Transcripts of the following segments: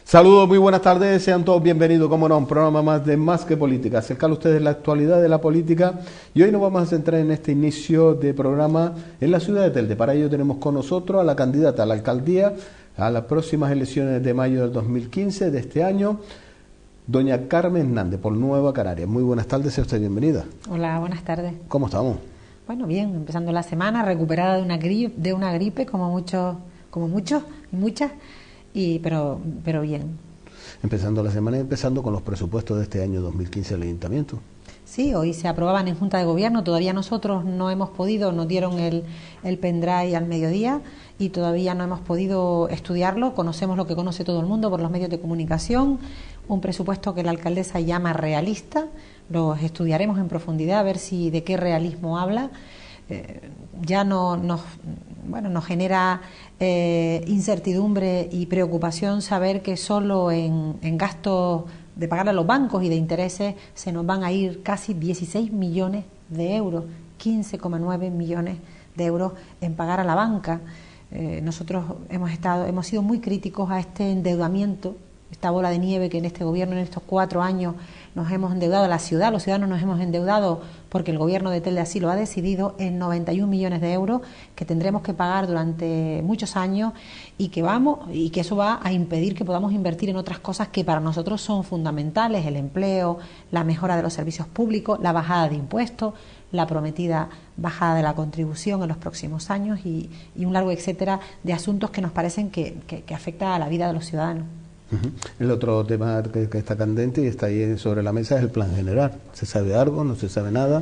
Saludos, muy buenas tardes, sean todos bienvenidos, como no, a un programa más de Más que Política. Acercar a ustedes la actualidad de la política y hoy nos vamos a centrar en este inicio de programa en la ciudad de Telde. Para ello tenemos con nosotros a la candidata a la alcaldía a las próximas elecciones de mayo del 2015 de este año, doña Carmen Hernández, por Nueva Canarias. Muy buenas tardes, sea usted bienvenida. Hola, buenas tardes. ¿Cómo estamos? Bueno, bien, empezando la semana, recuperada de una gripe como muchos y muchas. Pero bien. Empezando la semana y empezando con los presupuestos de este año 2015 del Ayuntamiento. Sí, hoy se aprobaban en Junta de Gobierno, todavía nosotros no hemos podido, nos dieron el pendrive al mediodía y todavía no hemos podido estudiarlo, conocemos lo que conoce todo el mundo por los medios de comunicación, un presupuesto que la alcaldesa llama realista, los estudiaremos en profundidad a ver si de qué realismo habla. Ya nos genera incertidumbre y preocupación saber que solo en gastos de pagar a los bancos y de intereses se nos van a ir casi 16 millones de euros, 15,9 millones de euros en pagar a la banca. Nosotros hemos sido muy críticos a este endeudamiento, esta bola de nieve que en este gobierno, en estos 4 años, nos hemos endeudado a la ciudad, los ciudadanos nos hemos endeudado porque el gobierno de Telde así lo ha decidido, en 91 millones de euros que tendremos que pagar durante muchos años y que eso va a impedir que podamos invertir en otras cosas que para nosotros son fundamentales: el empleo, la mejora de los servicios públicos, la bajada de impuestos, la prometida bajada de la contribución en los próximos años y un largo etcétera de asuntos que nos parecen que afecta a la vida de los ciudadanos. El otro tema que está candente y está ahí sobre la mesa es el plan general. ¿Se sabe algo? ¿No se sabe nada?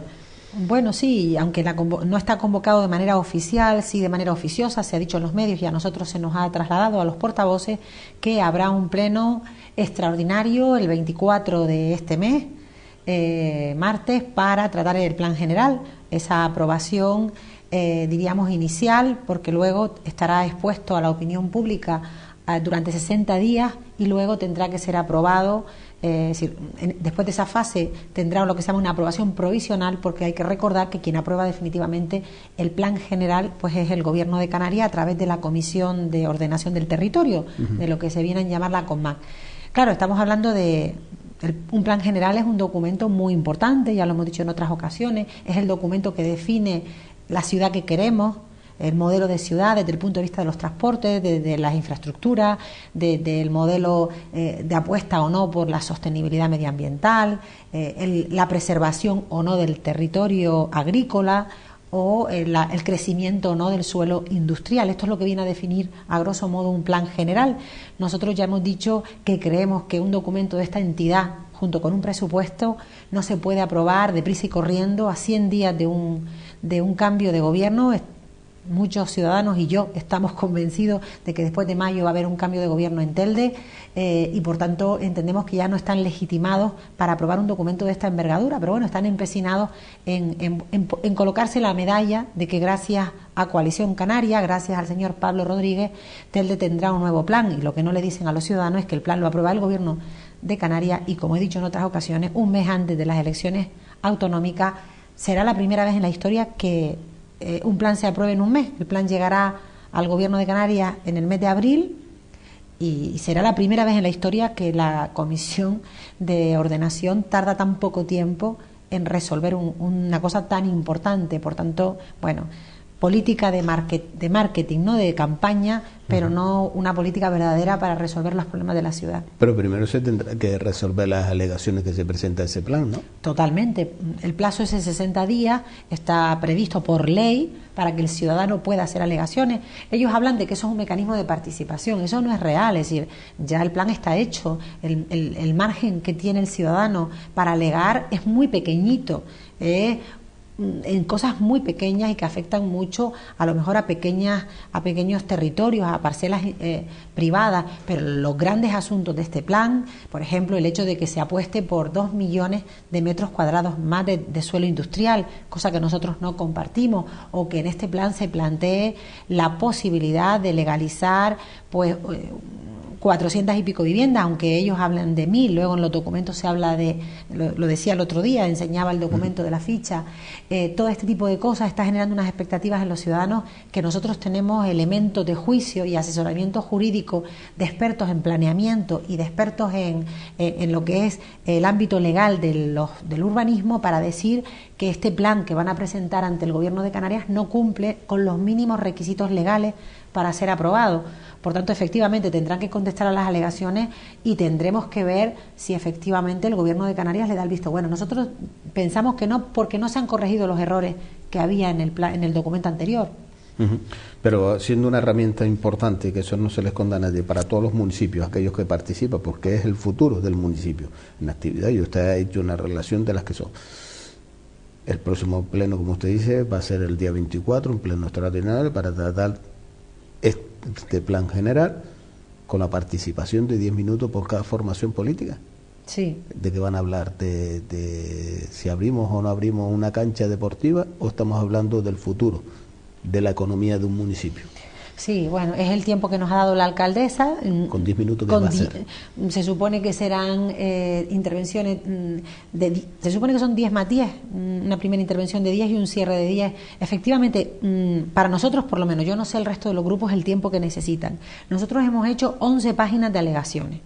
Bueno, sí, aunque no está convocado de manera oficial, sí de manera oficiosa, se ha dicho en los medios y a nosotros se nos ha trasladado a los portavoces que habrá un pleno extraordinario el 24 de este mes, martes, para tratar el plan general, esa aprobación, diríamos, inicial, porque luego estará expuesto a la opinión pública durante 60 días y luego tendrá que ser aprobado. Después de esa fase tendrá lo que se llama una aprobación provisional, porque hay que recordar que quien aprueba definitivamente el plan general pues es el Gobierno de Canarias a través de la Comisión de Ordenación del Territorio, de lo que se viene a llamar la CONMAC. Claro, estamos hablando un plan general, es un documento muy importante, ya lo hemos dicho en otras ocasiones, es el documento que define la ciudad que queremos, el modelo de ciudad desde el punto de vista de los transportes, de las infraestructuras, del modelo de apuesta o no por la sostenibilidad medioambiental, la preservación o no del territorio agrícola o el crecimiento o no del suelo industrial. Esto es lo que viene a definir a grosso modo un plan general. Nosotros ya hemos dicho que creemos que un documento de esta entidad junto con un presupuesto no se puede aprobar deprisa y corriendo a 100 días de un cambio de gobierno. Muchos ciudadanos y yo estamos convencidos de que después de mayo va a haber un cambio de gobierno en Telde y por tanto entendemos que ya no están legitimados para aprobar un documento de esta envergadura, pero bueno, están empecinados en colocarse la medalla de que gracias a Coalición Canaria, gracias al señor Pablo Rodríguez, Telde tendrá un nuevo plan, y lo que no le dicen a los ciudadanos es que el plan lo aprueba el gobierno de Canarias y, como he dicho en otras ocasiones, un mes antes de las elecciones autonómicas. Será la primera vez en la historia que un plan se apruebe en un mes. El plan llegará al Gobierno de Canarias en el mes de abril y será la primera vez en la historia que la Comisión de Ordenación tarda tan poco tiempo en resolver una cosa tan importante. Por tanto, bueno, política de marketing, ¿no?, de campaña, pero no una política verdadera para resolver los problemas de la ciudad. Pero primero se tendrá que resolver las alegaciones que se presenta ese plan, ¿no? Totalmente. El plazo es de 60 días, está previsto por ley para que el ciudadano pueda hacer alegaciones. Ellos hablan de que eso es un mecanismo de participación, eso no es real, es decir, ya el plan está hecho, el margen que tiene el ciudadano para alegar es muy pequeñito, en cosas muy pequeñas y que afectan mucho a lo mejor a pequeños territorios, a parcelas privadas, pero los grandes asuntos de este plan, por ejemplo el hecho de que se apueste por 2 millones de metros cuadrados más de suelo industrial, cosa que nosotros no compartimos, o que en este plan se plantee la posibilidad de legalizar pues 400 y pico viviendas, aunque ellos hablan de 1000, luego en los documentos se habla de, lo decía el otro día, enseñaba el documento de la ficha, todo este tipo de cosas está generando unas expectativas en los ciudadanos que nosotros tenemos elementos de juicio y asesoramiento jurídico de expertos en planeamiento y de expertos en lo que es el ámbito legal del urbanismo para decir que este plan que van a presentar ante el Gobierno de Canarias no cumple con los mínimos requisitos legales para ser aprobado. Por tanto, efectivamente, tendrán que contestar a las alegaciones y tendremos que ver si efectivamente el Gobierno de Canarias le da el visto bueno. Nosotros pensamos que no, porque no se han corregido los errores que había en el documento anterior. Pero siendo una herramienta importante, que eso no se les esconda a nadie, para todos los municipios, aquellos que participan, porque es el futuro del municipio en actividad, y usted ha hecho una relación de las que son. El próximo pleno, como usted dice, va a ser el día 24, un pleno extraordinario para tratar este plan general con la participación de 10 minutos por cada formación política. Sí. ¿De qué van a hablar? ¿De si abrimos o no abrimos una cancha deportiva, o estamos hablando del futuro de la economía de un municipio? Sí, bueno, es el tiempo que nos ha dado la alcaldesa. Con 10 minutos, ¿qué va a hacer? Se supone que serán intervenciones, se supone que son 10 más 10, una primera intervención de 10 y un cierre de 10. Efectivamente, para nosotros por lo menos, yo no sé el resto de los grupos el tiempo que necesitan. Nosotros hemos hecho 11 páginas de alegaciones.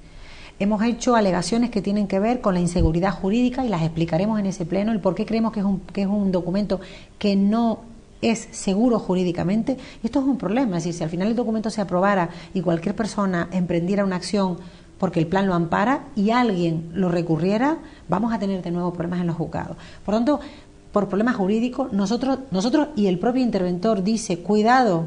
Hemos hecho alegaciones que tienen que ver con la inseguridad jurídica y las explicaremos en ese pleno, el por qué creemos que es un documento que no es seguro jurídicamente. Y esto es un problema, es decir, si al final el documento se aprobara y cualquier persona emprendiera una acción porque el plan lo ampara y alguien lo recurriera, vamos a tener de nuevo problemas en los juzgados. Por lo tanto, por problemas jurídicos, nosotros y el propio interventor dice, cuidado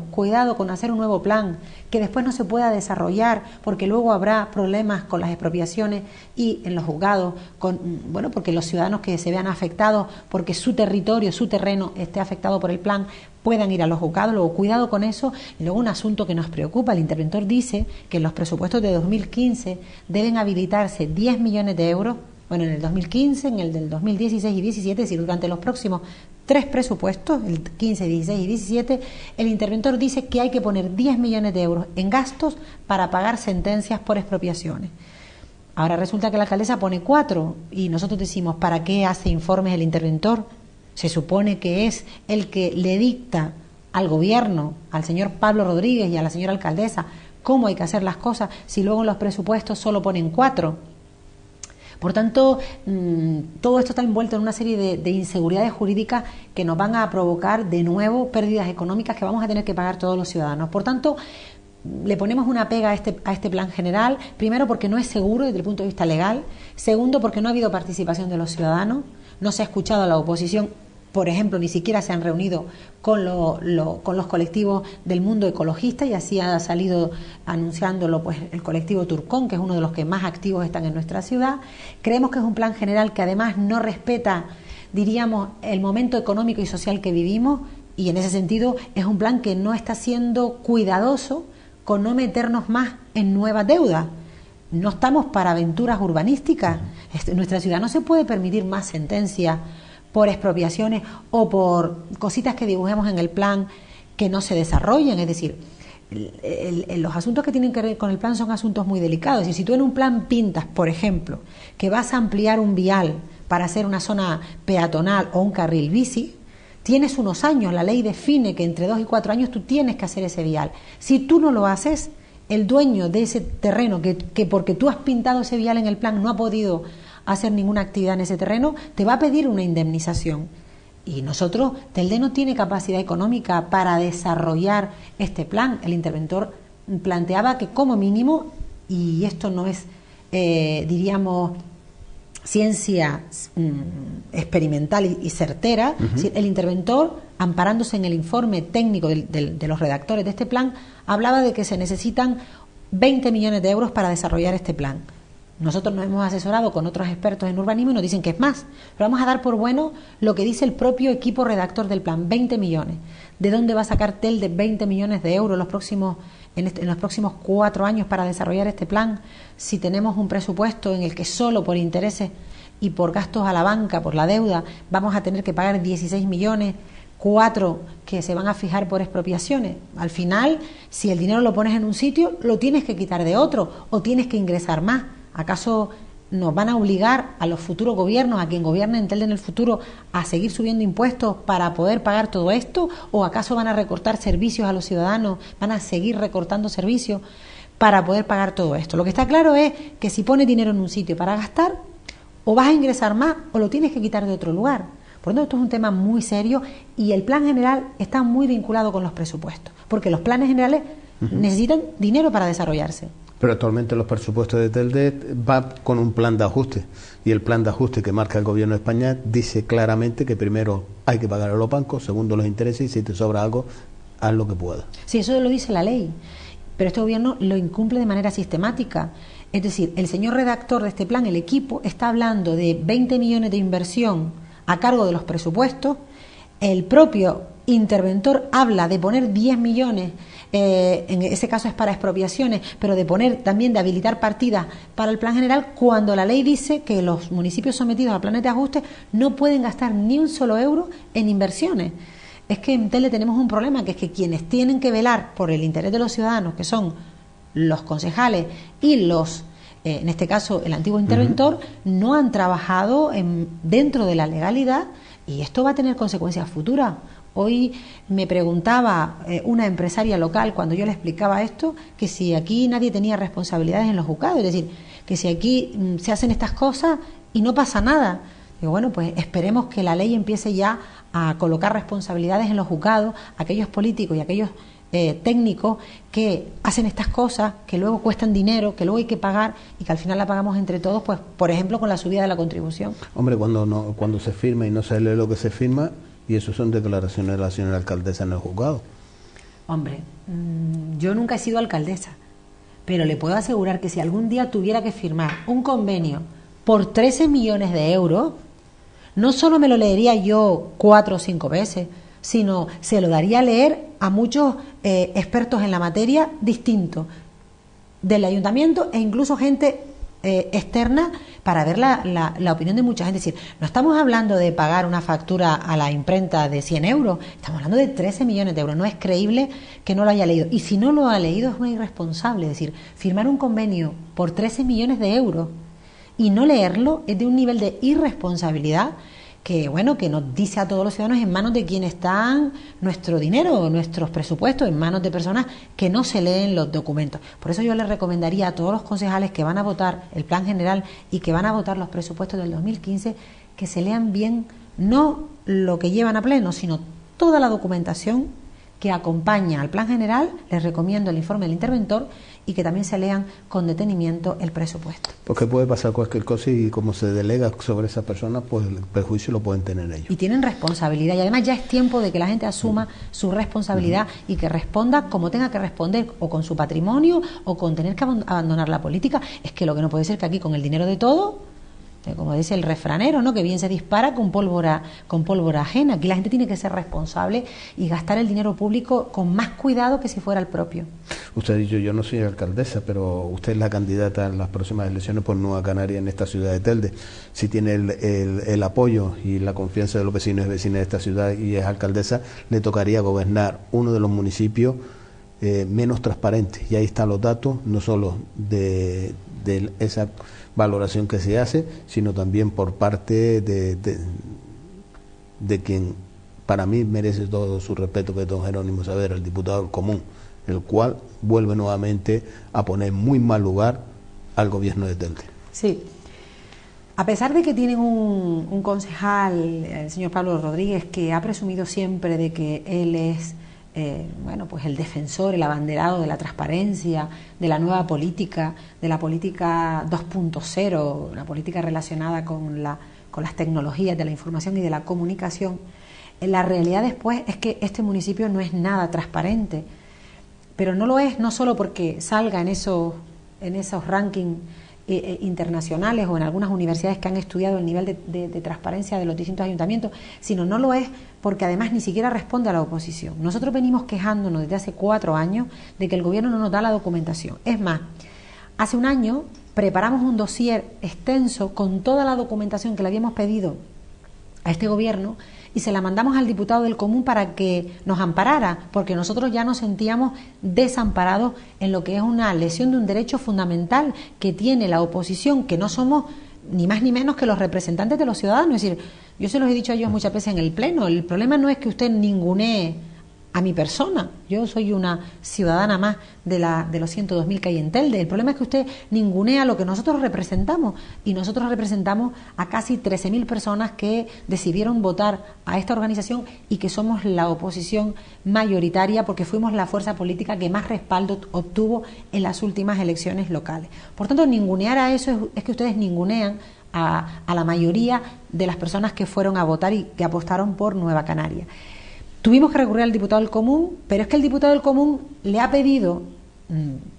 con hacer un nuevo plan que después no se pueda desarrollar porque luego habrá problemas con las expropiaciones y en los juzgados, porque los ciudadanos que se vean afectados porque su territorio, su terreno esté afectado por el plan, puedan ir a los juzgados. Luego, cuidado con eso. Y luego un asunto que nos preocupa, el interventor dice que en los presupuestos de 2015 deben habilitarse 10 millones de euros. Bueno, en el 2015, en el del 2016 y 17, es decir, durante los próximos 3 presupuestos, el 15, 16 y 17, el interventor dice que hay que poner 10 millones de euros en gastos para pagar sentencias por expropiaciones. Ahora resulta que la alcaldesa pone 4 y nosotros decimos, ¿para qué hace informes el interventor? Se supone que es el que le dicta al gobierno, al señor Pablo Rodríguez y a la señora alcaldesa, cómo hay que hacer las cosas, si luego en los presupuestos solo ponen 4. Por tanto, todo esto está envuelto en una serie de inseguridades jurídicas que nos van a provocar de nuevo pérdidas económicas que vamos a tener que pagar todos los ciudadanos. Por tanto, le ponemos una pega a este plan general, primero porque no es seguro desde el punto de vista legal, segundo porque no ha habido participación de los ciudadanos, no se ha escuchado a la oposición. Por ejemplo, ni siquiera se han reunido con los colectivos del mundo ecologista, y así ha salido anunciándolo pues el colectivo Turcón, que es uno de los que más activos están en nuestra ciudad. Creemos que es un plan general que además no respeta, diríamos, el momento económico y social que vivimos, y en ese sentido es un plan que no está siendo cuidadoso con no meternos más en nuevas deudas. No estamos para aventuras urbanísticas. Nuestra ciudad no se puede permitir más sentencias por expropiaciones o por cositas que dibujemos en el plan que no se desarrollen. Es decir, los asuntos que tienen que ver con el plan son asuntos muy delicados. Y si tú en un plan pintas, por ejemplo, que vas a ampliar un vial para hacer una zona peatonal o un carril bici, tienes unos años, la ley define que entre 2 y 4 años tú tienes que hacer ese vial. Si tú no lo haces, el dueño de ese terreno, que porque tú has pintado ese vial en el plan no ha podido hacer ninguna actividad en ese terreno, te va a pedir una indemnización. Y nosotros, Telde no tiene capacidad económica para desarrollar este plan. El interventor planteaba que como mínimo, y esto no es, diríamos, ciencia experimental y certera, el interventor, amparándose en el informe técnico de los redactores de este plan, hablaba de que se necesitan 20 millones de euros para desarrollar este plan. Nosotros nos hemos asesorado con otros expertos en urbanismo y nos dicen que es más, pero vamos a dar por bueno lo que dice el propio equipo redactor del plan, 20 millones. ¿De dónde va a sacar Telde 20 millones de euros en los próximos 4 años para desarrollar este plan, si tenemos un presupuesto en el que solo por intereses y por gastos a la banca, por la deuda, vamos a tener que pagar 16 millones, 4 que se van a fijar por expropiaciones. Al final, si el dinero lo pones en un sitio, lo tienes que quitar de otro o tienes que ingresar más. ¿Acaso nos van a obligar a los futuros gobiernos, a quien gobierne en Telde en el futuro, a seguir subiendo impuestos para poder pagar todo esto? ¿O acaso van a recortar servicios a los ciudadanos? ¿Van a seguir recortando servicios para poder pagar todo esto? Lo que está claro es que si pones dinero en un sitio para gastar, o vas a ingresar más o lo tienes que quitar de otro lugar. Por lo tanto, esto es un tema muy serio y el plan general está muy vinculado con los presupuestos, porque los planes generales necesitan dinero para desarrollarse. Pero actualmente los presupuestos de Telde va con un plan de ajuste, y el plan de ajuste que marca el Gobierno de España dice claramente que primero hay que pagar a los bancos, segundo los intereses, y si te sobra algo, haz lo que puedas. Sí, eso lo dice la ley, pero este Gobierno lo incumple de manera sistemática. Es decir, el señor redactor de este plan, el equipo, está hablando de 20 millones de inversión a cargo de los presupuestos. El propio interventor habla de poner 10 millones, en ese caso es para expropiaciones, pero de poner también, de habilitar partidas para el plan general, cuando la ley dice que los municipios sometidos a planes de ajuste no pueden gastar ni un solo euro en inversiones. Es que en Telde tenemos un problema, que es que quienes tienen que velar por el interés de los ciudadanos, que son los concejales y los, en este caso el antiguo interventor, no han trabajado dentro de la legalidad, y esto va a tener consecuencias futuras. Hoy me preguntaba una empresaria local, cuando yo le explicaba esto, que si aquí nadie tenía responsabilidades en los juzgados, es decir, que si aquí se hacen estas cosas y no pasa nada. Digo, bueno, pues esperemos que la ley empiece ya a colocar responsabilidades en los juzgados, aquellos políticos y aquellos técnicos que hacen estas cosas, que luego cuestan dinero, que luego hay que pagar y que al final la pagamos entre todos, pues por ejemplo con la subida de la contribución. Hombre, cuando se firma y no se lee lo que se firma, y eso son declaraciones de la señora alcaldesa en el juzgado. Hombre, yo nunca he sido alcaldesa, pero le puedo asegurar que si algún día tuviera que firmar un convenio por 13 millones de euros, no solo me lo leería yo 4 o 5 veces, sino se lo daría a leer a muchos expertos en la materia distintos del ayuntamiento e incluso gente externa, para ver la opinión de mucha gente. Es decir, no estamos hablando de pagar una factura a la imprenta de 100 euros, estamos hablando de 13 millones de euros. No es creíble que no lo haya leído, y si no lo ha leído es una irresponsable. Es decir, firmar un convenio por 13 millones de euros y no leerlo es de un nivel de irresponsabilidad que, bueno, que nos dice a todos los ciudadanos en manos de quienes están nuestro dinero, nuestros presupuestos, en manos de personas que no se leen los documentos. Por eso yo les recomendaría a todos los concejales que van a votar el plan general y que van a votar los presupuestos del 2015 que se lean bien, no lo que llevan a pleno, sino toda la documentación que acompaña al plan general. Les recomiendo el informe del interventor y que también se lean con detenimiento el presupuesto. Porque puede pasar cualquier cosa y como se delega sobre esas personas, pues el perjuicio lo pueden tener ellos. Y tienen responsabilidad, y además ya es tiempo de que la gente asuma su responsabilidad y que responda como tenga que responder, o con su patrimonio o con tener que abandonar la política. Es que lo que no puede ser que aquí con el dinero de todo, como dice el refranero, ¿no?, que bien se dispara con pólvora ajena. Aquí la gente tiene que ser responsable y gastar el dinero público con más cuidado que si fuera el propio. Usted ha dicho, yo no soy alcaldesa, pero usted es la candidata en las próximas elecciones por Nueva Canaria en esta ciudad de Telde. Si tiene el apoyo y la confianza de los vecinos y vecinas de esta ciudad y es alcaldesa, le tocaría gobernar uno de los municipios menos transparentes. Y ahí están los datos, no solo de esa valoración que se hace, sino también por parte de quien para mí merece todo su respeto, que es don Jerónimo Saavedra, el diputado del Común, el cual vuelve nuevamente a poner muy mal lugar al gobierno de Telde. Sí, a pesar de que tienen un concejal, el señor Pablo Rodríguez, que ha presumido siempre de que él es bueno, pues el defensor, el abanderado de la transparencia, de la nueva política, de la política 2.0, la política relacionada con las tecnologías de la información y de la comunicación, la realidad después es que este municipio no es nada transparente, pero no lo es no solo porque salga en esos rankings internacionales o en algunas universidades que han estudiado el nivel de transparencia de los distintos ayuntamientos, sino no lo es porque además ni siquiera responde a la oposición. Nosotros venimos quejándonos desde hace 4 años de que el gobierno no nos da la documentación. Es más, hace un año preparamos un dossier extenso con toda la documentación que le habíamos pedido a este gobierno y se la mandamos al diputado del Común para que nos amparara, porque nosotros ya nos sentíamos desamparados en lo que es una lesión de un derecho fundamental que tiene la oposición, que no somos ni más ni menos que los representantes de los ciudadanos. Es decir, yo se los he dicho a ellos muchas veces en el Pleno, el problema no es que usted ningunee a mi persona, yo soy una ciudadana más de los 102.000 que hay en Telde. El problema es que usted ningunea lo que nosotros representamos, y nosotros representamos a casi 13.000 personas que decidieron votar a esta organización y que somos la oposición mayoritaria porque fuimos la fuerza política que más respaldo obtuvo en las últimas elecciones locales. Por tanto, ningunear a eso es que ustedes ningunean a la mayoría de las personas que fueron a votar y que apostaron por Nueva Canaria. Tuvimos que recurrir al diputado del Común, pero es que el diputado del Común le ha pedido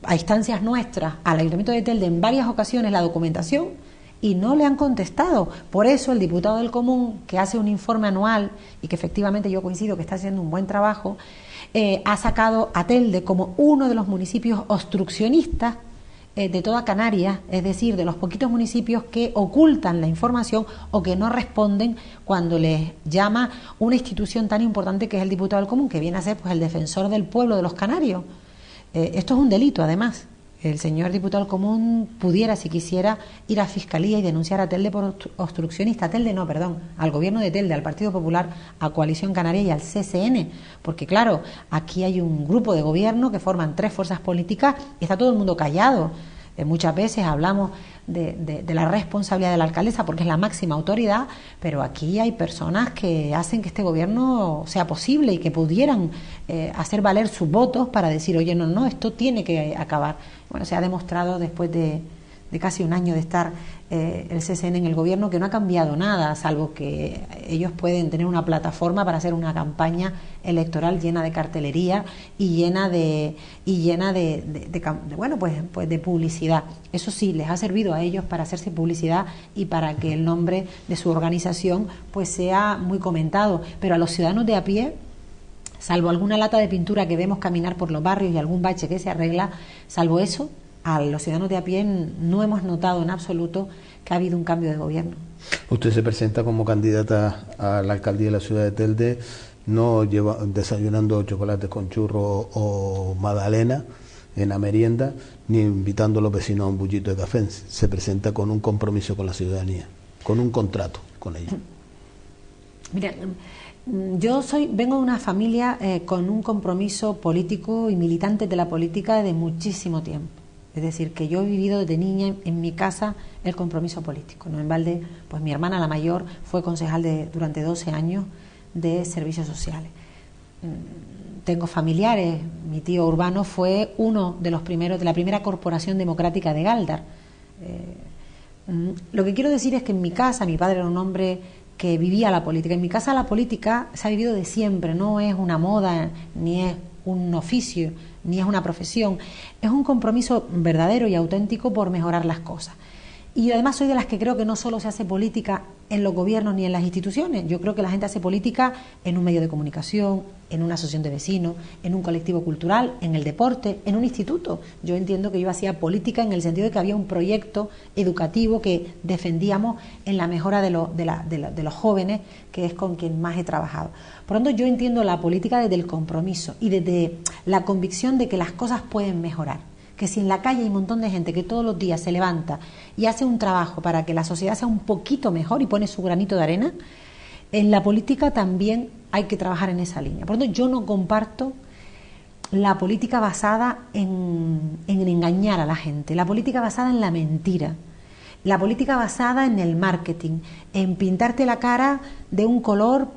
a instancias nuestras al Ayuntamiento de Telde en varias ocasiones la documentación y no le han contestado. Por eso el diputado del Común, que hace un informe anual y que efectivamente yo coincido que está haciendo un buen trabajo, ha sacado a Telde como uno de los municipios obstruccionistas de toda Canarias, es decir, de los poquitos municipios que ocultan la información o que no responden cuando les llama una institución tan importante que es el diputado del Común, que viene a ser pues el defensor del pueblo de los canarios. Esto es un delito, además. El señor diputado del Común pudiera, si quisiera, ir a Fiscalía y denunciar a Telde por obstruccionista. Al Gobierno de Telde, al Partido Popular, a Coalición Canaria y al CSN. Porque, claro, aquí hay un grupo de gobierno que forman 3 fuerzas políticas y está todo el mundo callado. Muchas veces hablamos de la responsabilidad de la alcaldesa porque es la máxima autoridad, pero aquí hay personas que hacen que este gobierno sea posible y que pudieran hacer valer sus votos para decir, oye, no, esto tiene que acabar. Bueno, se ha demostrado después de casi un año de estar el CSN en el gobierno que no ha cambiado nada, salvo que ellos pueden tener una plataforma para hacer una campaña electoral llena de cartelería y llena de publicidad. Eso sí, les ha servido a ellos para hacerse publicidad y para que el nombre de su organización pues sea muy comentado, pero a los ciudadanos de a pie, salvo alguna lata de pintura que vemos caminar por los barrios y algún bache que se arregla, salvo eso, a los ciudadanos de a pie no hemos notado en absoluto que ha habido un cambio de gobierno. Usted se presenta como candidata a la alcaldía de la ciudad de Telde, no lleva desayunando chocolates con churro o magdalena en la merienda, ni invitando a los vecinos a un bullito de café. Se presenta con un compromiso con la ciudadanía, con un contrato con ella. Mira, yo vengo de una familia con un compromiso político y militante de la política de muchísimo tiempo. Es decir, que yo he vivido desde niña en mi casa el compromiso político. No en balde, pues mi hermana, la mayor, fue concejal durante 12 años de servicios sociales. Tengo familiares, mi tío Urbano fue uno de los primeros, de la primera corporación democrática de Gáldar. Lo que quiero decir es que en mi casa, mi padre era un hombre que vivía la política. En mi casa la política se ha vivido de siempre, no es una moda, ni es un oficio, ni es una profesión, es un compromiso verdadero y auténtico por mejorar las cosas. Y yo además soy de las que creo que no solo se hace política en los gobiernos ni en las instituciones. Yo creo que la gente hace política en un medio de comunicación, en una asociación de vecinos, en un colectivo cultural, en el deporte, en un instituto. Yo entiendo que yo hacía política en el sentido de que había un proyecto educativo que defendíamos en la mejora de los jóvenes, que es con quien más he trabajado. Por lo tanto, yo entiendo la política desde el compromiso y desde la convicción de que las cosas pueden mejorar. Que si en la calle hay un montón de gente que todos los días se levanta y hace un trabajo para que la sociedad sea un poquito mejor y pone su granito de arena, en la política también hay que trabajar en esa línea. Por lo tanto, yo no comparto la política basada en engañar a la gente, la política basada en la mentira, la política basada en el marketing, en pintarte la cara de un color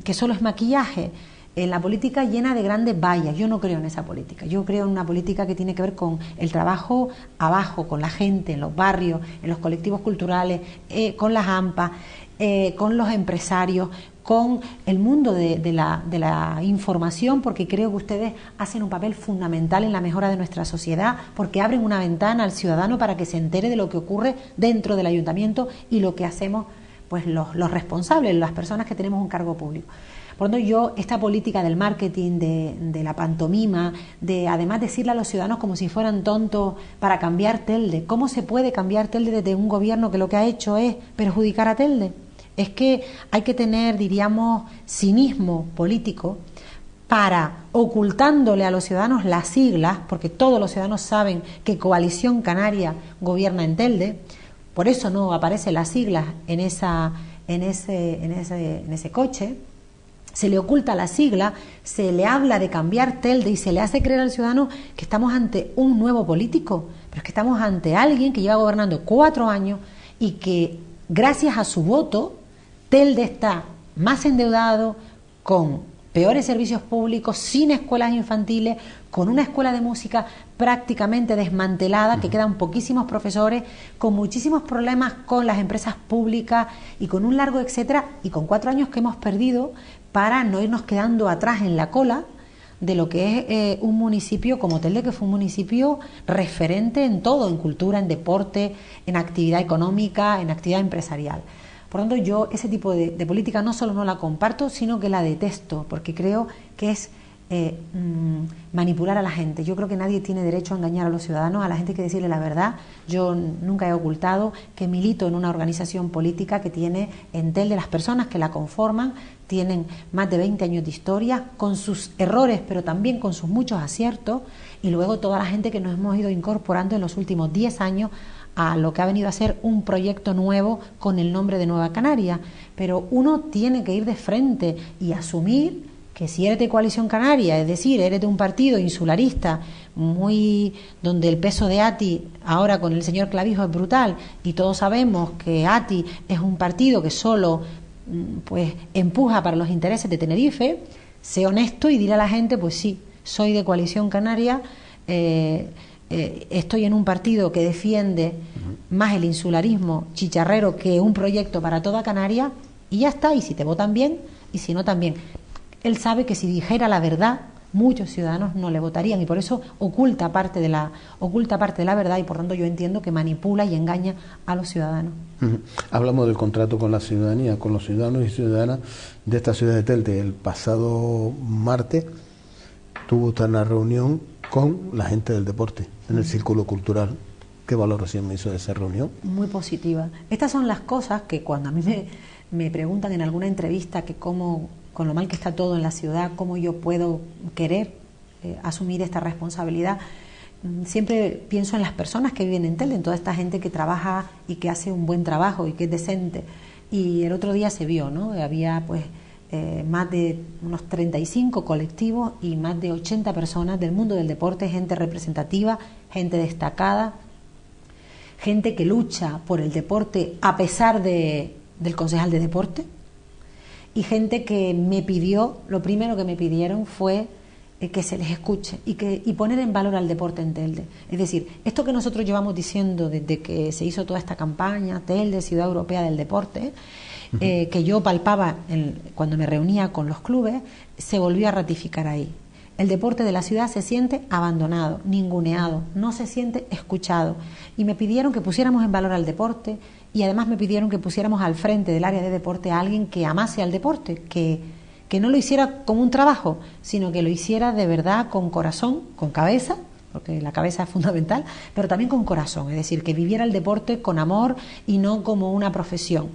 que solo es maquillaje. En la política llena de grandes vallas. Yo no creo en esa política. Yo creo en una política que tiene que ver con el trabajo abajo, con la gente, en los barrios, en los colectivos culturales, con las AMPA, con los empresarios, con el mundo de la información, porque creo que ustedes hacen un papel fundamental en la mejora de nuestra sociedad, porque abren una ventana al ciudadano para que se entere de lo que ocurre dentro del ayuntamiento y lo que hacemos pues los responsables, las personas que tenemos un cargo público. Por lo tanto, yo, esta política del marketing, de la pantomima, de además decirle a los ciudadanos como si fueran tontos para cambiar Telde. ¿Cómo se puede cambiar Telde desde un gobierno que lo que ha hecho es perjudicar a Telde? Es que hay que tener, diríamos, cinismo político para, ocultándole a los ciudadanos las siglas, porque todos los ciudadanos saben que Coalición Canaria gobierna en Telde, por eso no aparecen las siglas en ese coche. Se le oculta la sigla, se le habla de cambiar Telde y se le hace creer al ciudadano que estamos ante un nuevo político, pero es que estamos ante alguien que lleva gobernando 4 años y que gracias a su voto Telde está más endeudado, con peores servicios públicos, sin escuelas infantiles, con una escuela de música prácticamente desmantelada, que quedan poquísimos profesores, con muchísimos problemas con las empresas públicas y con un largo etcétera, y con 4 años que hemos perdido para no irnos quedando atrás en la cola de lo que es un municipio como Telde, que fue un municipio referente en todo, en cultura, en deporte, en actividad económica, en actividad empresarial. Por lo tanto, yo ese tipo de política no solo no la comparto, sino que la detesto, porque creo que es manipular a la gente. Yo creo que nadie tiene derecho a engañar a los ciudadanos, a la gente hay que decirle la verdad. Yo nunca he ocultado que milito en una organización política que tiene en Telde, las personas que la conforman tienen más de 20 años de historia, con sus errores, pero también con sus muchos aciertos, y luego toda la gente que nos hemos ido incorporando en los últimos 10 años a lo que ha venido a ser un proyecto nuevo con el nombre de Nueva Canaria. Pero uno tiene que ir de frente y asumir que si eres de Coalición Canaria, es decir, eres de un partido insularista, donde el peso de ATI ahora con el señor Clavijo es brutal, y todos sabemos que ATI es un partido que solo pues empuja para los intereses de Tenerife, sé honesto y dile a la gente, pues sí, soy de Coalición Canaria, estoy en un partido que defiende más el insularismo chicharrero que un proyecto para toda Canarias, y ya está, y si te votan bien, y si no también. Él sabe que si dijera la verdad, muchos ciudadanos no le votarían, y por eso oculta parte de la verdad, y por tanto yo entiendo que manipula y engaña a los ciudadanos. Hablamos del contrato con la ciudadanía, con los ciudadanos y ciudadanas de esta ciudad de Telde. El pasado martes tuvo usted una reunión con la gente del deporte en el Círculo Cultural. ¿Qué valoración me hizo de esa reunión? Muy positiva. Estas son las cosas que cuando a mí me preguntan en alguna entrevista que cómo, con lo mal que está todo en la ciudad, cómo yo puedo querer asumir esta responsabilidad, siempre pienso en las personas que viven en Telde, en toda esta gente que trabaja y que hace un buen trabajo y que es decente. Y el otro día se vio, ¿no? Había pues más de unos 35 colectivos y más de 80 personas del mundo del deporte, gente representativa, gente destacada, gente que lucha por el deporte a pesar del concejal de deporte, y gente que me pidió, lo primero que me pidieron fue que se les escuche y poner en valor al deporte en Telde. Es decir, esto que nosotros llevamos diciendo desde que se hizo toda esta campaña, Telde, Ciudad Europea del Deporte, que yo palpaba cuando me reunía con los clubes, se volvió a ratificar ahí. El deporte de la ciudad se siente abandonado, ninguneado, no se siente escuchado. Y me pidieron que pusiéramos en valor al deporte, y además me pidieron que pusiéramos al frente del área de deporte a alguien que amase al deporte, que no lo hiciera como un trabajo, sino que lo hiciera de verdad con corazón, con cabeza, porque la cabeza es fundamental, pero también con corazón, es decir, que viviera el deporte con amor y no como una profesión.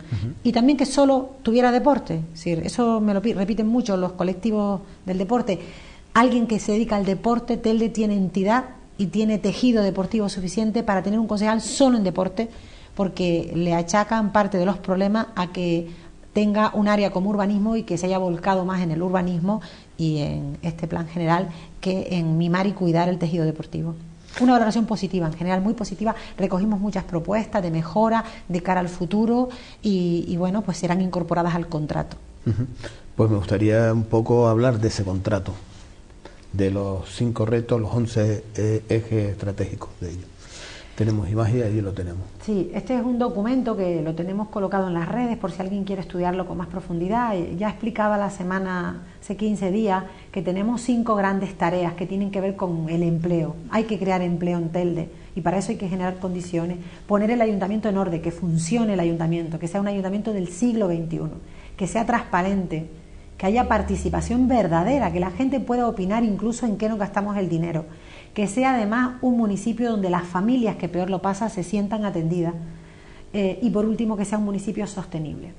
Y también que solo tuviera deporte, es decir, eso me lo repiten mucho los colectivos del deporte. Alguien que se dedica al deporte, Telde tiene entidad y tiene tejido deportivo suficiente para tener un concejal solo en deporte, porque le achacan parte de los problemas a que tenga un área como urbanismo y que se haya volcado más en el urbanismo y en este plan general que en mimar y cuidar el tejido deportivo. Una valoración positiva, en general muy positiva. Recogimos muchas propuestas de mejora de cara al futuro y bueno, pues serán incorporadas al contrato. Pues me gustaría un poco hablar de ese contrato, de los 5 retos, los 11 ejes estratégicos de ellos. Tenemos imagen y ahí lo tenemos. Sí, este es un documento que lo tenemos colocado en las redes por si alguien quiere estudiarlo con más profundidad. Ya explicaba la semana, hace 15 días, que tenemos 5 grandes tareas que tienen que ver con el empleo. Hay que crear empleo en Telde y para eso hay que generar condiciones, poner el ayuntamiento en orden, que funcione el ayuntamiento, que sea un ayuntamiento del siglo XXI, que sea transparente, que haya participación verdadera, que la gente pueda opinar incluso en qué nos gastamos el dinero, que sea además un municipio donde las familias que peor lo pasan se sientan atendidas, y por último que sea un municipio sostenible.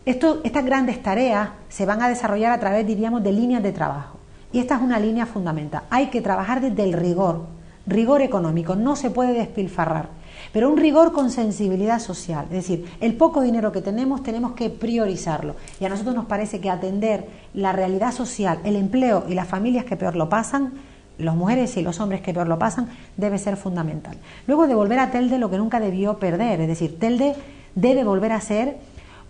Estas grandes tareas se van a desarrollar a través, diríamos, de líneas de trabajo. Y esta es una línea fundamental. Hay que trabajar desde el rigor económico, no se puede despilfarrar, pero un rigor con sensibilidad social. Es decir, el poco dinero que tenemos que priorizarlo. Y a nosotros nos parece que atender la realidad social, el empleo y las familias que peor lo pasan, las mujeres y los hombres que peor lo pasan, debe ser fundamental. Luego, devolver a Telde lo que nunca debió perder. Es decir, Telde debe volver a ser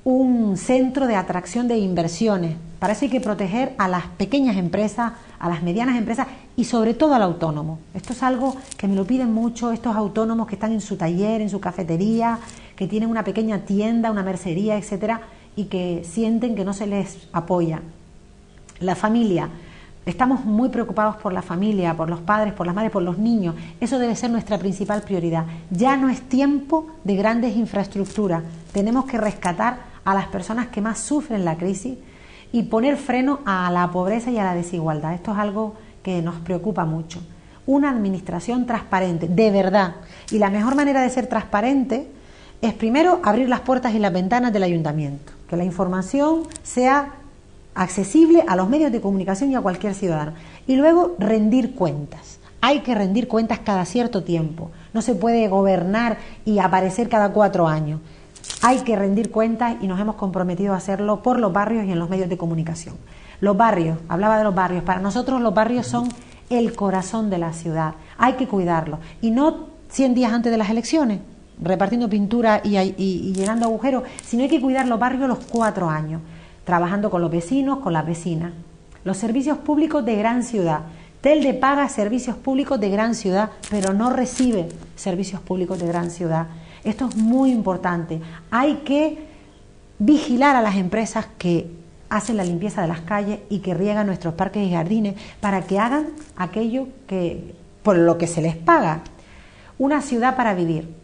un centro de atracción de inversiones. Para eso hay que proteger a las pequeñas empresas, a las medianas empresas y sobre todo al autónomo. Esto es algo que me lo piden mucho estos autónomos que están en su taller, en su cafetería, que tienen una pequeña tienda, una mercería, etcétera, y que sienten que no se les apoya. La familia. Estamos muy preocupados por la familia, por los padres, por las madres, por los niños. Eso debe ser nuestra principal prioridad. Ya no es tiempo de grandes infraestructuras. Tenemos que rescatar a las personas que más sufren la crisis y poner freno a la pobreza y a la desigualdad. Esto es algo que nos preocupa mucho. Una administración transparente, de verdad. Y la mejor manera de ser transparente es primero abrir las puertas y las ventanas del ayuntamiento. Que la información sea accesible a los medios de comunicación y a cualquier ciudadano. Y luego rendir cuentas. Hay que rendir cuentas cada cierto tiempo. No se puede gobernar y aparecer cada 4 años. Hay que rendir cuentas y nos hemos comprometido a hacerlo por los barrios y en los medios de comunicación. Los barrios, hablaba de los barrios. Para nosotros los barrios son el corazón de la ciudad. Hay que cuidarlos. Y no 100 días antes de las elecciones, repartiendo pintura y llenando agujeros, sino hay que cuidar los barrios los 4 años. Trabajando con los vecinos, con las vecinas. Los servicios públicos de gran ciudad. Telde paga servicios públicos de gran ciudad, pero no recibe servicios públicos de gran ciudad. Esto es muy importante. Hay que vigilar a las empresas que hacen la limpieza de las calles y que riegan nuestros parques y jardines para que hagan aquello que por lo que se les paga. Una ciudad para vivir.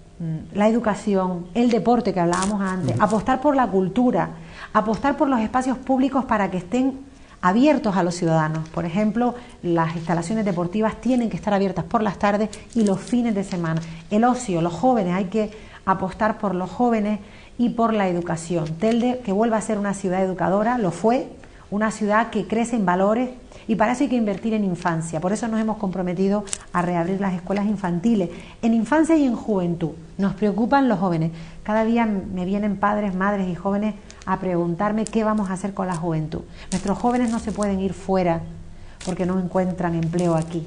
La educación, el deporte que hablábamos antes, apostar por la cultura, apostar por los espacios públicos para que estén abiertos a los ciudadanos. Por ejemplo, las instalaciones deportivas tienen que estar abiertas por las tardes y los fines de semana. El ocio, los jóvenes, hay que apostar por los jóvenes y por la educación. Telde, que vuelva a ser una ciudad educadora, lo fue, una ciudad que crece en valores y para eso hay que invertir en infancia. Por eso nos hemos comprometido a reabrir las escuelas infantiles, en infancia y en juventud. Nos preocupan los jóvenes. Cada día me vienen padres, madres y jóvenes a preguntarme qué vamos a hacer con la juventud. Nuestros jóvenes no se pueden ir fuera porque no encuentran empleo aquí.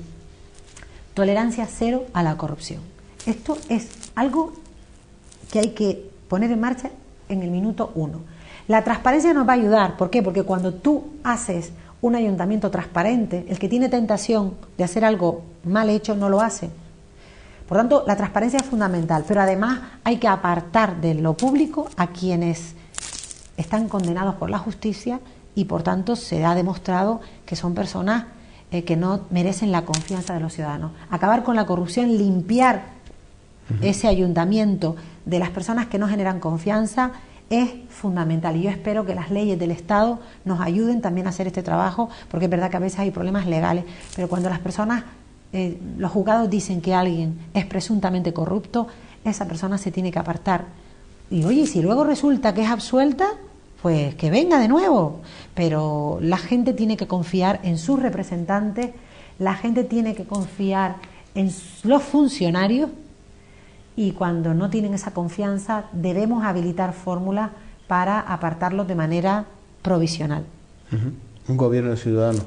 Tolerancia cero a la corrupción. Esto es algo que hay que poner en marcha en el minuto 1. La transparencia nos va a ayudar. ¿Por qué? Porque cuando tú haces un ayuntamiento transparente, el que tiene tentación de hacer algo mal hecho no lo hace. Por tanto, la transparencia es fundamental, pero además hay que apartar de lo público a quienes están condenados por la justicia y por tanto se ha demostrado que son personas que no merecen la confianza de los ciudadanos. Acabar con la corrupción, limpiar ese ayuntamiento de las personas que no generan confianza es fundamental y yo espero que las leyes del Estado nos ayuden también a hacer este trabajo, porque es verdad que a veces hay problemas legales, pero cuando las personas, los juzgados dicen que alguien es presuntamente corrupto, esa persona se tiene que apartar. Y oye, si luego resulta que es absuelta, pues que venga de nuevo, pero la gente tiene que confiar en sus representantes, la gente tiene que confiar en los funcionarios. Y cuando no tienen esa confianza debemos habilitar fórmulas para apartarlos de manera provisional. Un gobierno ciudadano.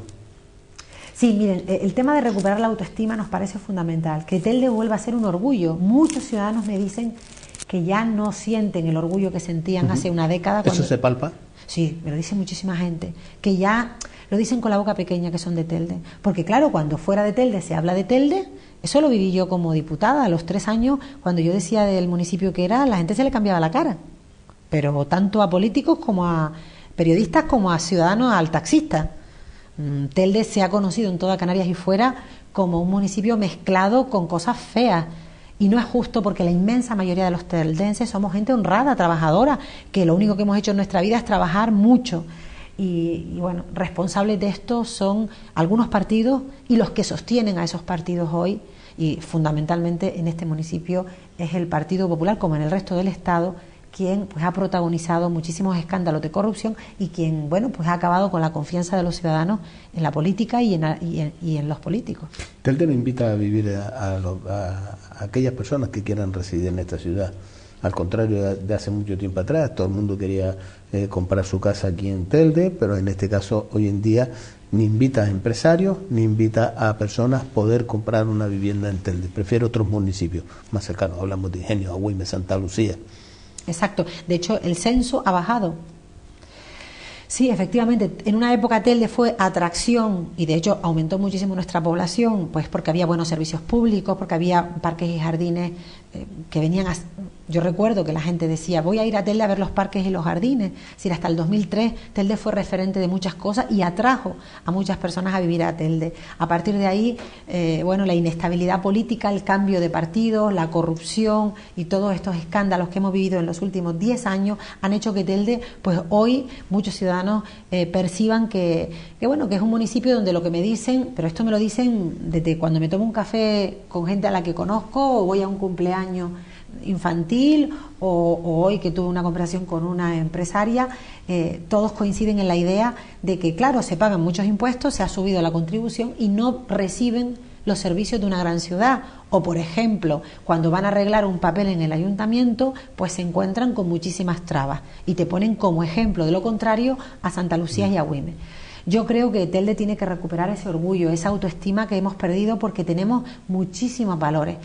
Sí, miren, el tema de recuperar la autoestima nos parece fundamental, que Telde vuelva a ser un orgullo. Muchos ciudadanos me dicen que ya no sienten el orgullo que sentían hace una década. ¿Eso se palpa? Sí, me lo dice muchísima gente, que ya lo dicen con la boca pequeña que son de Telde. Porque claro, cuando fuera de Telde se habla de Telde. Eso lo viví yo como diputada a los 3 años, cuando yo decía del municipio que era, la gente se le cambiaba la cara. Pero tanto a políticos como a periodistas como a ciudadanos, al taxista. Telde se ha conocido en toda Canarias y fuera como un municipio mezclado con cosas feas. Y no es justo porque la inmensa mayoría de los teldenses somos gente honrada, trabajadora, que lo único que hemos hecho en nuestra vida es trabajar mucho. Y bueno, responsables de esto son algunos partidos y los que sostienen a esos partidos hoy, y fundamentalmente en este municipio es el Partido Popular, como en el resto del Estado, quien pues ha protagonizado muchísimos escándalos de corrupción y quien, bueno, pues ha acabado con la confianza de los ciudadanos en la política y en los políticos. Telde nos invita a vivir a aquellas personas que quieran residir en esta ciudad. Al contrario de hace mucho tiempo atrás, todo el mundo quería comprar su casa aquí en Telde, pero en este caso hoy en día ni invita a empresarios ni invita a personas a poder comprar una vivienda en Telde. Prefiere otros municipios más cercanos, hablamos de Ingenio, Agüime, Santa Lucía. Exacto, de hecho el censo ha bajado. Sí, efectivamente, en una época Telde fue atracción y de hecho aumentó muchísimo nuestra población, pues porque había buenos servicios públicos, porque había parques y jardines que venían a... Yo recuerdo que la gente decía, voy a ir a Telde a ver los parques y los jardines. Si hasta el 2003 Telde fue referente de muchas cosas y atrajo a muchas personas a vivir a Telde. A partir de ahí, bueno, la inestabilidad política, el cambio de partidos, la corrupción y todos estos escándalos que hemos vivido en los últimos 10 años han hecho que Telde, pues hoy muchos ciudadanos perciban que bueno, que es un municipio donde lo que me dicen, pero esto me lo dicen desde cuando me tomo un café con gente a la que conozco o voy a un cumpleaños infantil o hoy que tuve una conversación con una empresaria, todos coinciden en la idea de que claro, se pagan muchos impuestos, se ha subido la contribución y no reciben los servicios de una gran ciudad, o por ejemplo cuando van a arreglar un papel en el ayuntamiento pues se encuentran con muchísimas trabas y te ponen como ejemplo de lo contrario a Santa Lucía y a Agüime. Yo creo que Telde tiene que recuperar ese orgullo, esa autoestima que hemos perdido porque tenemos muchísimos valores.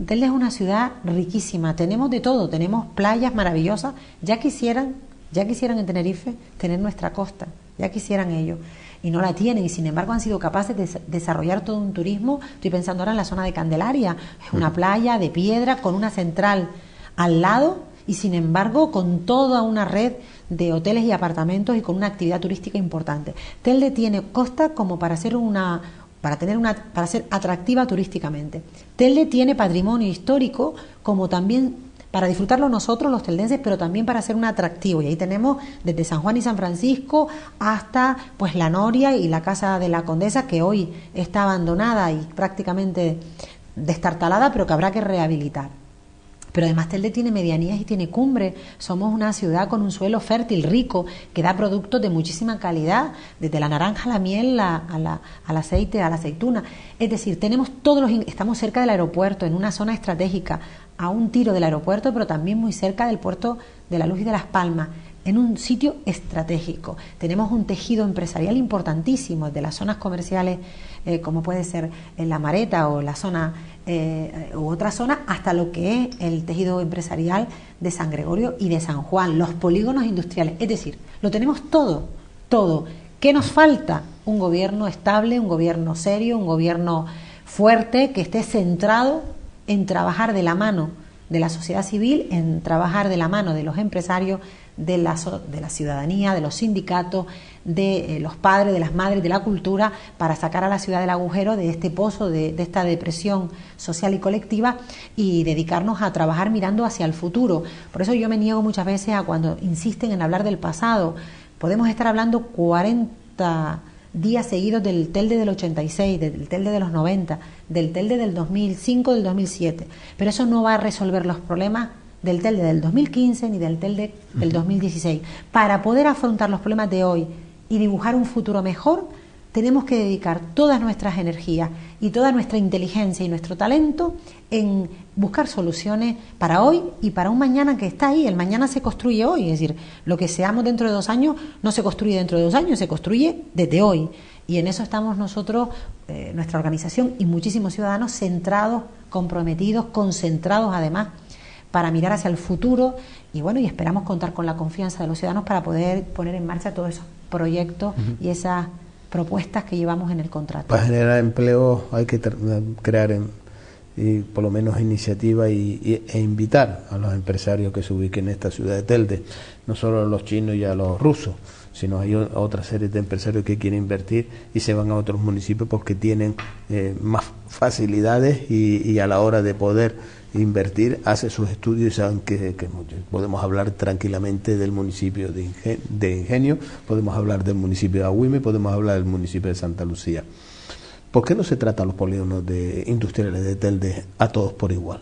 Telde es una ciudad riquísima, tenemos de todo, tenemos playas maravillosas, ya quisieran en Tenerife tener nuestra costa, ya quisieran ellos, y no la tienen, y sin embargo han sido capaces de desarrollar todo un turismo. Estoy pensando ahora en la zona de Candelaria, es una playa de piedra con una central al lado y sin embargo con toda una red de hoteles y apartamentos y con una actividad turística importante. Telde tiene costa como para ser atractiva turísticamente. Telde tiene patrimonio histórico como también para disfrutarlo nosotros los teldenses, pero también para ser un atractivo. Y ahí tenemos desde San Juan y San Francisco hasta pues la Noria y la Casa de la Condesa, que hoy está abandonada y prácticamente destartalada, pero que habrá que rehabilitar. Pero además Telde tiene medianías y tiene cumbre. Somos una ciudad con un suelo fértil, rico, que da productos de muchísima calidad, desde la naranja, la miel, al aceite, a la aceituna. Es decir, estamos cerca del aeropuerto, en una zona estratégica, a un tiro del aeropuerto, pero también muy cerca del puerto de La Luz y de Las Palmas, en un sitio estratégico. Tenemos un tejido empresarial importantísimo, de las zonas comerciales, como puede ser en La Mareta o la zona u otra zona, hasta lo que es el tejido empresarial de San Gregorio y de San Juan, los polígonos industriales. Es decir, lo tenemos todo. ¿Qué nos falta? Un gobierno estable, un gobierno serio, un gobierno fuerte, que esté centrado en trabajar de la mano de la sociedad civil, en trabajar de la mano de los empresarios, de la ciudadanía, de los sindicatos, de los padres, de las madres, de la cultura, para sacar a la ciudad del agujero, de este pozo, de esta depresión social y colectiva, y dedicarnos a trabajar mirando hacia el futuro. Por eso yo me niego muchas veces a cuando insisten en hablar del pasado. Podemos estar hablando 40 días seguidos del Telde del 86, del Telde de los 90, del Telde del 2005, del 2007, pero eso no va a resolver los problemas del Telde del 2015 ni del Telde del 2016. Para poder afrontar los problemas de hoy y dibujar un futuro mejor, tenemos que dedicar todas nuestras energías y toda nuestra inteligencia y nuestro talento en buscar soluciones para hoy y para un mañana que está ahí. El mañana se construye hoy, es decir, lo que seamos dentro de 2 años no se construye dentro de 2 años, se construye desde hoy. Y en eso estamos nosotros, nuestra organización y muchísimos ciudadanos centrados, comprometidos, concentrados además, para mirar hacia el futuro y bueno, y esperamos contar con la confianza de los ciudadanos para poder poner en marcha todos esos proyectos y esas propuestas que llevamos en el contrato. Para generar empleo hay que crear por lo menos iniciativa e invitar a los empresarios que se ubiquen en esta ciudad de Telde, no solo a los chinos y a los rusos, sino hay otra serie de empresarios que quieren invertir y se van a otros municipios porque tienen más facilidades y a la hora de poder invertir, hace sus estudios y saben que podemos hablar tranquilamente del municipio de Ingenio, podemos hablar del municipio de Agüime, podemos hablar del municipio de Santa Lucía. ¿Por qué no se trata a los polígonos industriales de Telde a todos por igual?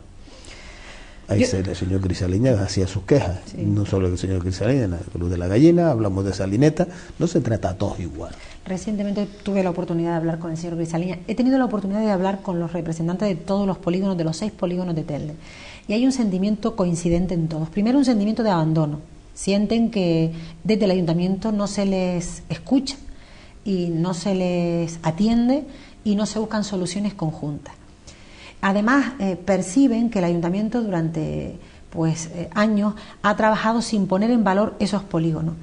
Ahí el señor Grisaleña hacía sus quejas, no solo el señor Grisaleña, la Cruz de la Gallina, hablamos de Salineta, no se trata a todos igual. Recientemente tuve la oportunidad de hablar con el señor Grisaleña, he tenido la oportunidad de hablar con los representantes de todos los polígonos, de los 6 polígonos de Telde, y hay un sentimiento coincidente en todos. Primero, un sentimiento de abandono, sienten que desde el ayuntamiento no se les escucha y no se les atiende y no se buscan soluciones conjuntas. Además, perciben que el ayuntamiento durante años ha trabajado sin poner en valor esos polígonos,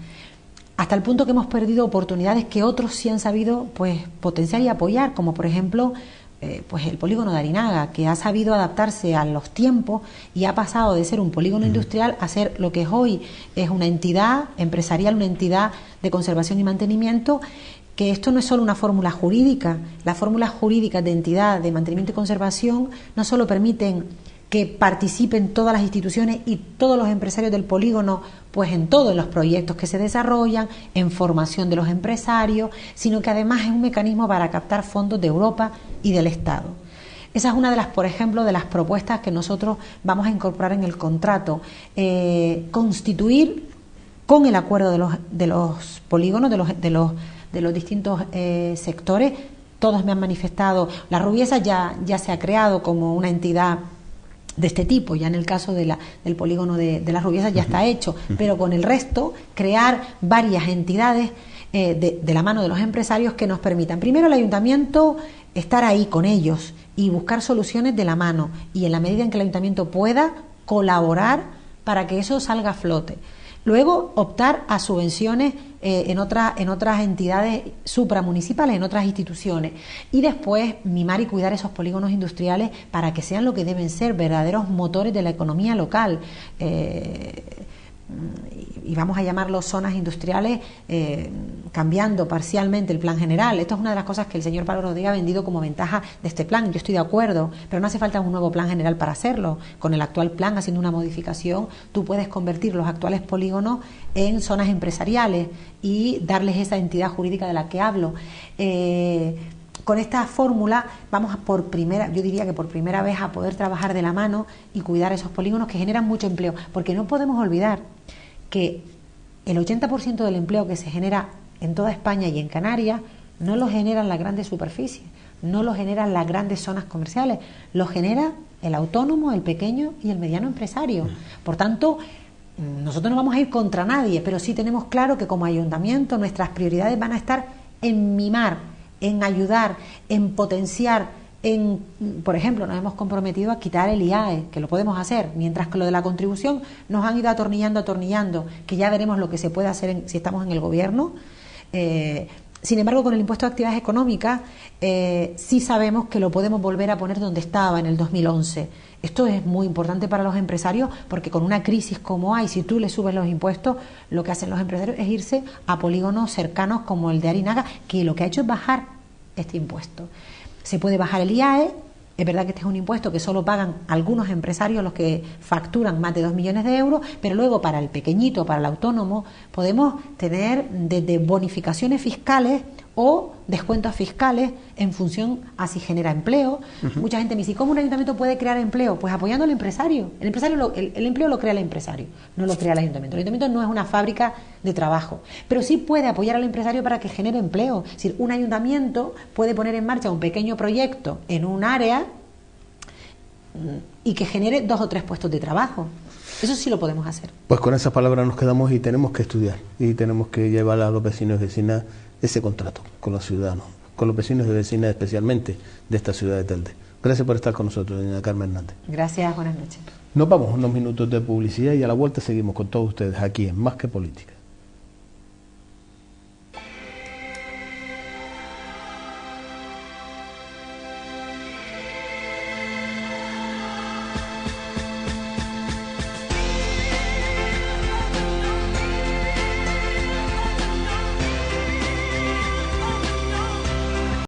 hasta el punto que hemos perdido oportunidades que otros sí han sabido potenciar y apoyar, como por ejemplo el polígono de Arinaga, que ha sabido adaptarse a los tiempos y ha pasado de ser un polígono industrial a ser lo que es hoy, es una entidad empresarial, una entidad de conservación y mantenimiento, que esto no es solo una fórmula jurídica. Las fórmulas jurídicas de entidad, de mantenimiento y conservación no solo permiten que participen todas las instituciones y todos los empresarios del polígono en todos los proyectos que se desarrollan, en formación de los empresarios, sino que además es un mecanismo para captar fondos de Europa y del Estado. Esa es una de las, por ejemplo, de las propuestas que nosotros vamos a incorporar en el contrato, constituir con el acuerdo de los polígonos, de los distintos sectores. Todos me han manifestado, la Rubiesa ya se ha creado como una entidad de este tipo, ya en el caso del polígono de las Rubiesas ya está hecho, pero con el resto crear varias entidades de la mano de los empresarios que nos permitan, primero el ayuntamiento, estar ahí con ellos y buscar soluciones de la mano, y en la medida en que el ayuntamiento pueda colaborar para que eso salga a flote. Luego, optar a subvenciones en otras entidades supramunicipales, en otras instituciones. Y después, mimar y cuidar esos polígonos industriales para que sean lo que deben ser, verdaderos motores de la economía local. Y vamos a llamarlos zonas industriales, cambiando parcialmente el plan general. Esto es una de las cosas que el señor Pablo Rodríguez ha vendido como ventaja de este plan. Yo estoy de acuerdo, pero no hace falta un nuevo plan general para hacerlo. Con el actual plan, haciendo una modificación, tú puedes convertir los actuales polígonos en zonas empresariales y darles esa entidad jurídica de la que hablo. Con esta fórmula vamos yo diría que por primera vez a poder trabajar de la mano y cuidar esos polígonos que generan mucho empleo, porque no podemos olvidar que el 80% del empleo que se genera en toda España y en Canarias no lo generan las grandes superficies, no lo generan las grandes zonas comerciales, lo genera el autónomo, el pequeño y el mediano empresario. Por tanto, nosotros no vamos a ir contra nadie, pero sí tenemos claro que como ayuntamiento nuestras prioridades van a estar en mimar, en ayudar, en potenciar, por ejemplo, nos hemos comprometido a quitar el IAE, que lo podemos hacer, mientras que lo de la contribución nos han ido atornillando, que ya veremos lo que se puede hacer si estamos en el gobierno. Sin embargo, con el impuesto de actividades económicas sí sabemos que lo podemos volver a poner donde estaba en el 2011. Esto es muy importante para los empresarios, porque con una crisis como hay, si tú le subes los impuestos, lo que hacen los empresarios es irse a polígonos cercanos como el de Arinaga, que lo que ha hecho es bajar este impuesto. Se puede bajar el IAE, es verdad que este es un impuesto que solo pagan algunos empresarios, los que facturan más de 2 millones de euros, pero luego para el pequeñito, para el autónomo, podemos tener desde bonificaciones fiscales o descuentos fiscales en función a si genera empleo. Mucha gente me dice, ¿cómo un ayuntamiento puede crear empleo? Pues apoyando al empresario. El empleo lo crea el empresario, no lo crea el ayuntamiento. El ayuntamiento no es una fábrica de trabajo, pero sí puede apoyar al empresario para que genere empleo. Es decir, un ayuntamiento puede poner en marcha un pequeño proyecto en un área y que genere 2 o 3 puestos de trabajo. Eso sí lo podemos hacer. Pues con esas palabras nos quedamos y tenemos que estudiar y tenemos que llevar a los vecinos y vecinas ese contrato con los ciudadanos, con los vecinos y vecinas especialmente de esta ciudad de Telde. Gracias por estar con nosotros, doña Carmen Hernández. Gracias, buenas noches. Nos vamos unos minutos de publicidad y a la vuelta seguimos con todos ustedes aquí en Más que Política.